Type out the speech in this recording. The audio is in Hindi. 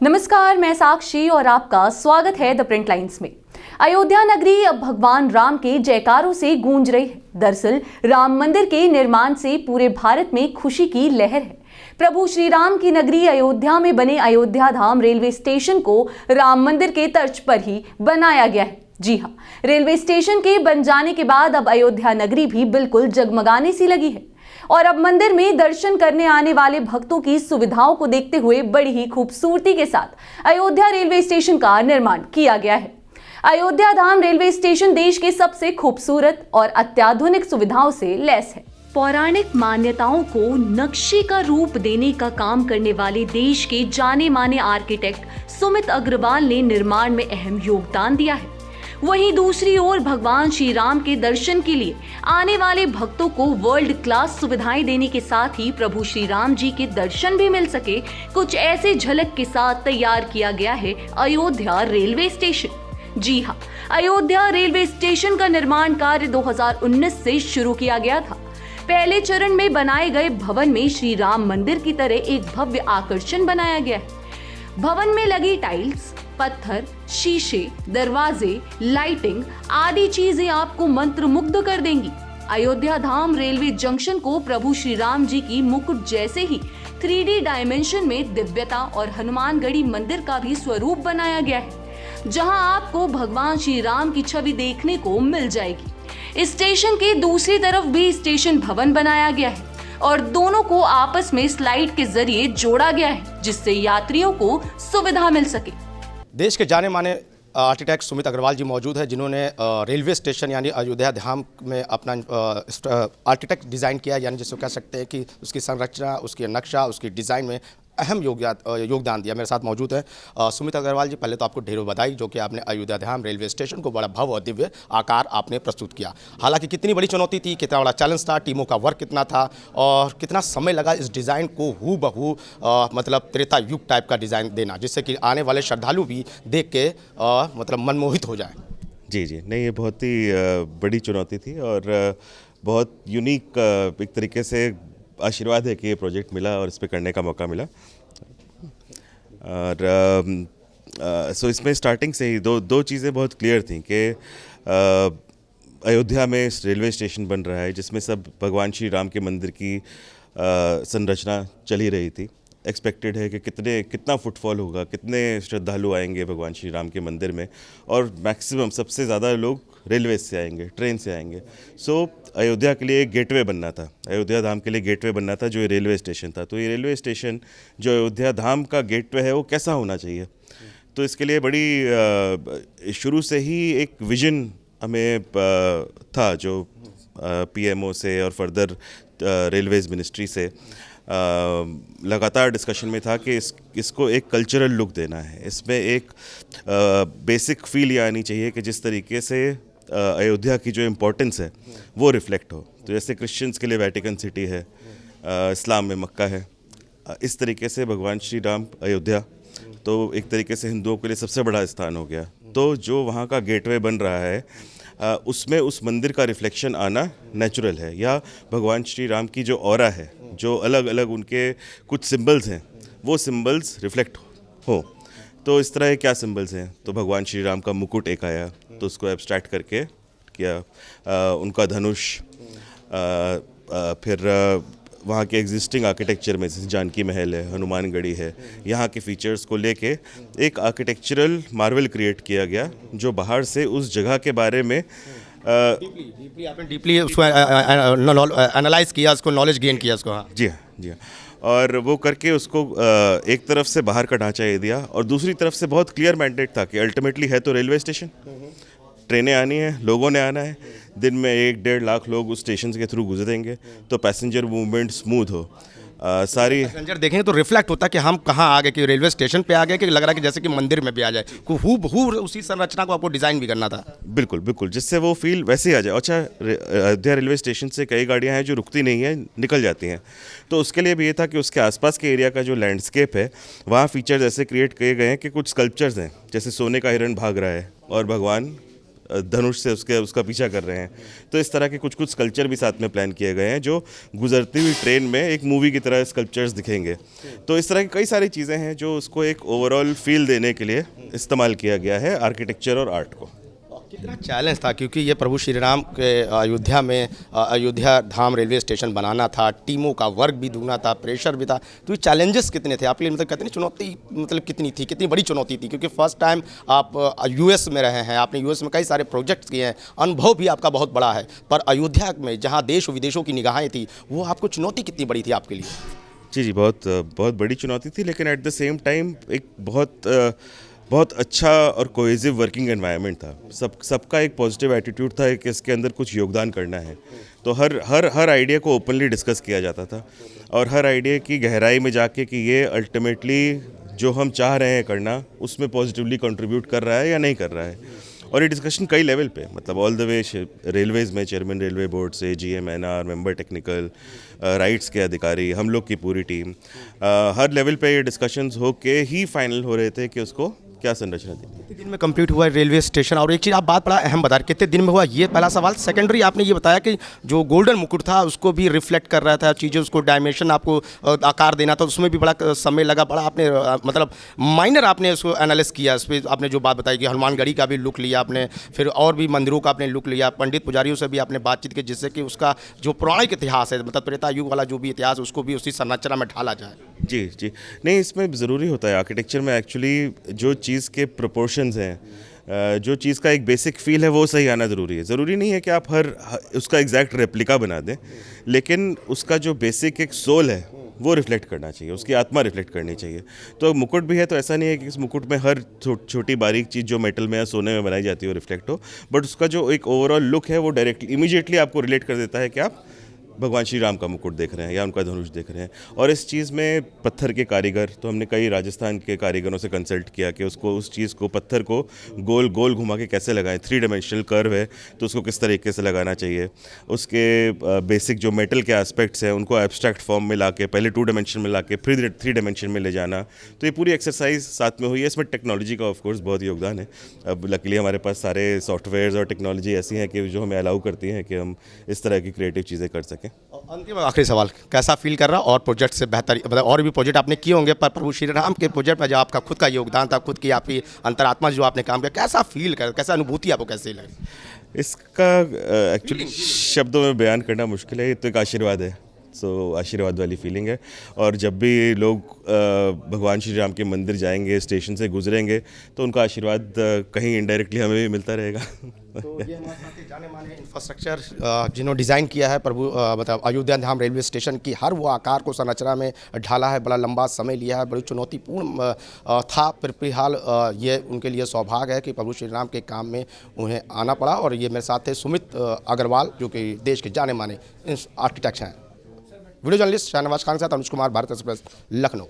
नमस्कार, मैं साक्षी और आपका स्वागत है द प्रिंट लाइन्स में। अयोध्या नगरी अब भगवान राम के जयकारों से गूंज रही है। दरअसल राम मंदिर के निर्माण से पूरे भारत में खुशी की लहर है। प्रभु श्री राम की नगरी अयोध्या में बने अयोध्या धाम रेलवे स्टेशन को राम मंदिर के तर्ज पर ही बनाया गया है। जी हाँ, रेलवे स्टेशन के बन जाने के बाद अब अयोध्या नगरी भी बिल्कुल जगमगाने सी लगी है और अब मंदिर में दर्शन करने आने वाले भक्तों की सुविधाओं को देखते हुए बड़ी ही खूबसूरती के साथ अयोध्या रेलवे स्टेशन का निर्माण किया गया है। अयोध्या धाम रेलवे स्टेशन देश के सबसे खूबसूरत और अत्याधुनिक सुविधाओं से लैस है। पौराणिक मान्यताओं को नक्शे का रूप देने का काम करने वाले देश के जाने माने आर्किटेक्ट सुमित अग्रवाल ने निर्माण में अहम योगदान दिया है। वहीं दूसरी ओर भगवान श्री राम के दर्शन के लिए आने वाले भक्तों को वर्ल्ड क्लास सुविधाएं देने के साथ ही प्रभु श्री राम जी के दर्शन भी मिल सके, कुछ ऐसे झलक के साथ तैयार किया गया है अयोध्या रेलवे स्टेशन। जी हाँ, अयोध्या रेलवे स्टेशन का निर्माण कार्य 2019 से शुरू किया गया था। पहले चरण में बनाए गए भवन में श्री राम मंदिर की तरह एक भव्य आकर्षण बनाया गया है। भवन में लगी टाइल्स, पत्थर, शीशे, दरवाजे, लाइटिंग आदि चीजें आपको मंत्रमुग्ध कर देंगी। अयोध्या धाम रेलवे जंक्शन को प्रभु श्री राम जी की मुकुट जैसे ही 3D डायमेंशन में दिव्यता और हनुमानगढ़ी मंदिर का भी स्वरूप बनाया गया है, जहां आपको भगवान श्री राम की छवि देखने को मिल जाएगी। स्टेशन के दूसरी तरफ भी स्टेशन भवन बनाया गया है और दोनों को आपस में स्लाइड के जरिए जोड़ा गया है, जिससे यात्रियों को सुविधा मिल सके। देश के जाने माने आर्किटेक्ट सुमित अग्रवाल जी मौजूद है, जिन्होंने रेलवे स्टेशन यानी अयोध्या धाम में अपना आर्किटेक्ट डिज़ाइन किया, यानी जिसको कह सकते हैं कि उसकी संरचना, उसके नक्शा, उसकी डिज़ाइन में अहम योगदान दिया। मेरे साथ मौजूद है सुमित अग्रवाल जी। पहले तो आपको ढेरों बधाई, जो कि आपने अयोध्या धाम रेलवे स्टेशन को बड़ा भव्य और दिव्य आकार आपने प्रस्तुत किया। हालांकि कितनी बड़ी चुनौती थी, कितना बड़ा चैलेंज था, टीमों का वर्क कितना था और कितना समय लगा इस डिज़ाइन को हूबहू मतलब त्रेता युग टाइप का डिज़ाइन देना, जिससे कि आने वाले श्रद्धालु भी देख के मतलब मनमोहित हो जाए। जी, नहीं, ये बहुत ही बड़ी चुनौती थी और बहुत यूनिक एक तरीके से आशीर्वाद है कि ये प्रोजेक्ट मिला और इस पे करने का मौका मिला। और सो इसमें स्टार्टिंग से ही दो चीज़ें बहुत क्लियर थी कि अयोध्या में रेलवे स्टेशन बन रहा है, जिसमें सब भगवान श्री राम के मंदिर की संरचना चली रही थी। एक्सपेक्टेड है कि कितना फुटफॉल होगा, कितने श्रद्धालु आएंगे भगवान श्री राम के मंदिर में, और मैक्सिमम सबसे ज़्यादा लोग रेलवे से आएंगे, ट्रेन से आएंगे। सो अयोध्या के लिए एक गेटवे बनना था, अयोध्या धाम के लिए गेटवे बनना था, जो ये रेलवे स्टेशन था। तो ये रेलवे स्टेशन जो अयोध्या धाम का गेटवे है, वो कैसा होना चाहिए, तो इसके लिए बड़ी शुरू से ही एक विजन हमें था, जो PMO से और फर्दर रेलवेज़ मिनिस्ट्री से लगातार डिस्कशन में था कि इसको एक कल्चरल लुक देना है। इसमें एक बेसिक फील ये आनी चाहिए कि जिस तरीके से अयोध्या की जो इम्पोर्टेंस है वो रिफ्लेक्ट हो। तो जैसे क्रिश्चियंस के लिए वेटिकन सिटी है, इस्लाम में मक्का है, इस तरीके से भगवान श्री राम अयोध्या तो एक तरीके से हिंदुओं के लिए सबसे बड़ा स्थान हो गया। तो जो वहाँ का गेटवे बन रहा है, उसमें उस मंदिर का रिफ्लेक्शन आना नेचुरल है, या भगवान श्री राम की जो ऑरा है, जो अलग अलग उनके कुछ सिंबल्स हैं, वो सिंबल्स रिफ्लेक्ट हो। तो इस तरह क्या सिंबल्स हैं, तो भगवान श्री राम का मुकुट एक आया, तो उसको एब्स्ट्रैक्ट करके किया, उनका धनुष, फिर वहाँ के एग्जिस्टिंग आर्किटेक्चर में जैसे जानकी महल है, हनुमानगढ़ी है, यहाँ के फीचर्स को लेके एक आर्किटेक्चरल मार्वल क्रिएट किया गया, जो बाहर से उस जगह के बारे में डीपली उसको एनालाइज किया, उसको नॉलेज गेन किया उसको। हाँ जी हाँ, और वो करके उसको एक तरफ से बाहर का ढांचा ये दिया, और दूसरी तरफ से बहुत क्लियर मैंडेट था कि अल्टीमेटली है तो रेलवे स्टेशन, ट्रेनें आनी है, लोगों ने आना है, दिन में 1-1.5 लाख लोग उस स्टेशन के थ्रू गुजरेंगे, तो पैसेंजर मूवमेंट स्मूथ हो। सारी पैसेंजर देखेंगे तो रिफ्लेक्ट होता है कि हम कहाँ आ गए, कि रेलवे स्टेशन पे आ गए, कि लग रहा है कि जैसे कि मंदिर में भी आ जाए, हूबहू उसी संरचना को आपको डिज़ाइन भी करना था। बिल्कुल, जिससे वो फील वैसे ही आ जाए। अच्छा, अयोध्या रेलवे स्टेशन से कई गाड़ियाँ हैं जो रुकती नहीं हैं, निकल जाती हैं, तो उसके लिए भी ये था कि उसके आसपास के एरिया का जो लैंडस्केप है, वहाँ फीचर्स ऐसे क्रिएट किए गए हैं कि कुछ स्कल्पचर्स हैं, जैसे सोने का हिरण भाग रहा है और भगवान धनुष से उसका पीछा कर रहे हैं। तो इस तरह के कुछ कुछ स्कल्पचर भी साथ में प्लान किए गए हैं जो गुजरती हुई ट्रेन में एक मूवी की तरह स्कल्पचर्स दिखेंगे। तो इस तरह की कई सारी चीज़ें हैं जो उसको एक ओवरऑल फील देने के लिए इस्तेमाल किया गया है आर्किटेक्चर और आर्ट को। कितना चैलेंज था, क्योंकि ये प्रभु श्री राम के अयोध्या में अयोध्या धाम रेलवे स्टेशन बनाना था, टीमों का वर्क भी दूना था, प्रेशर भी था। तो ये चैलेंजेस कितने थे आपके लिए, मतलब कितनी चुनौती, मतलब कितनी थी, कितनी बड़ी चुनौती थी? क्योंकि फर्स्ट टाइम आप यूएस में रहे हैं, आपने यूएस में कई सारे प्रोजेक्ट्स किए हैं, अनुभव भी आपका बहुत बड़ा है, पर अयोध्या में जहाँ देश विदेशों की निगाहें थी, वो आपको चुनौती कितनी बड़ी थी आपके लिए? जी, बहुत बड़ी चुनौती थी, लेकिन एट द सेम टाइम एक बहुत अच्छा और कोहेसिव वर्किंग एनवायरनमेंट था। सबका एक पॉजिटिव एटीट्यूड था कि इसके अंदर कुछ योगदान करना है। तो हर आइडिया को ओपनली डिस्कस किया जाता था और हर आइडिया की गहराई में जाके कि ये अल्टीमेटली जो हम चाह रहे हैं करना उसमें पॉजिटिवली कंट्रीब्यूट कर रहा है या नहीं कर रहा है। और ये डिस्कशन कई लेवल पे, मतलब ऑल द वे रेलवेज़ में चेयरमैन रेलवे बोर्ड से GMNR मेंबर टेक्निकल राइट्स के अधिकारी, हम लोग की पूरी टीम, हर लेवल पे ये डिस्कशंस हो के ही फाइनल हो रहे थे कि उसको क्या संरचना दी। कितने दिन में कंप्लीट हुआ है रेलवे स्टेशन? और एक चीज़ आप बात बड़ा अहम बता रहे, कितने दिन में हुआ, ये पहला सवाल। सेकेंडरी आपने ये बताया कि जो गोल्डन मुकुट था उसको भी रिफ्लेक्ट कर रहा था, चीज़ें उसको डायमेंशन आपको आकार देना था, उसमें भी बड़ा समय लगा, बड़ा आपने मतलब माइनर आपने उसको एनालिस किया। इस पर आपने जो बात बताई कि हनुमानगढ़ी का भी लुक लिया आपने, फिर और भी मंदिरों का आपने लुक लिया, पंडित पुजारियों से भी आपने बातचीत की, जिससे कि उसका जो पौराणिक इतिहास है, मतलब त्रेता युग वाला जो भी इतिहास है, उसको भी उसी संरचना में ढाला जाए। जी नहीं, इसमें ज़रूरी होता है आर्किटेक्चर में एक्चुअली जो चीज़ के प्रोपोर्शंस हैं, जो चीज़ का एक बेसिक फील है वो सही आना ज़रूरी है। ज़रूरी नहीं है कि आप उसका एग्जैक्ट रेप्लिका बना दें, लेकिन उसका जो बेसिक एक सोल है वो रिफ्लेक्ट करना चाहिए, उसकी आत्मा रिफ्लेक्ट करनी चाहिए। तो मुकुट भी है तो ऐसा नहीं है कि इस मुकुट में हर छोटी बारीक चीज़ जो मेटल में या सोने में बनाई जाती है वो रिफ्लेक्ट हो, बट उसका जो एक ओवरऑल लुक है वो डायरेक्टली इमीडिएटली आपको रिलेट कर देता है कि आप भगवान श्री राम का मुकुट देख रहे हैं या उनका धनुष देख रहे हैं। और इस चीज़ में पत्थर के कारीगर, तो हमने कई राजस्थान के कारीगरों से कंसल्ट किया कि उसको उस चीज़ को पत्थर को गोल गोल घुमा के कैसे लगाएं। 3 डायमेंशनल कर्व है तो उसको किस तरीके से लगाना चाहिए, उसके बेसिक जो मेटल के एस्पेक्ट्स हैं उनको एब्स्ट्रैक्ट फॉर्म में लाके पहले 2 डायमेंशन में लाके फिर 3 डायमेंशन में ले जाना। तो ये पूरी एक्सरसाइज साथ में हुई है। इसमें टेक्नोलॉजी का ऑफकोर्स बहुत योगदान है। अब लकीली हमारे पास सारे सॉफ्टवेयर्स और टेक्नोलॉजी ऐसी हैं कि जो हमें अलाउ करती हैं कि हम इस तरह की क्रिएटिव चीज़ें कर सकें। अंतिम आखिरी सवाल, कैसा फील कर रहा और प्रोजेक्ट से बेहतर, मतलब और भी प्रोजेक्ट आपने किए होंगे, पर प्रभु श्री राम के प्रोजेक्ट में जो आपका खुद का योगदान था, खुद की आपकी अंतरात्मा जो आपने काम किया, कैसा फील कर, कैसा अनुभूति आपको कैसे लगी? इसका एक्चुअली शब्दों में बयान करना मुश्किल है। ये तो एक आशीर्वाद है, सो आशीर्वाद वाली फीलिंग है। और जब भी लोग भगवान श्री राम के मंदिर जाएंगे, स्टेशन से गुजरेंगे, तो उनका आशीर्वाद कहीं इनडायरेक्टली हमें भी मिलता रहेगा। तो ये हमारे साथ ही जाने माने इंफ्रास्ट्रक्चर जिन्होंने डिज़ाइन किया है प्रभु मतलब अयोध्या धाम रेलवे स्टेशन की हर वो आकार को संरचना में ढाला है, बड़ा लंबा समय लिया है, बड़ी चुनौतीपूर्ण था, फिर फिलहाल ये उनके लिए सौभाग्य है कि प्रभु श्री राम के काम में उन्हें आना पड़ा। और ये मेरे साथ थे सुमित अग्रवाल, जो कि देश के जाने माने आर्किटेक्ट हैं। वीडियो जर्नलिस्ट शाहनवाज खान के साथ अनुज कुमार, भारत एक्सप्रेस, लखनऊ।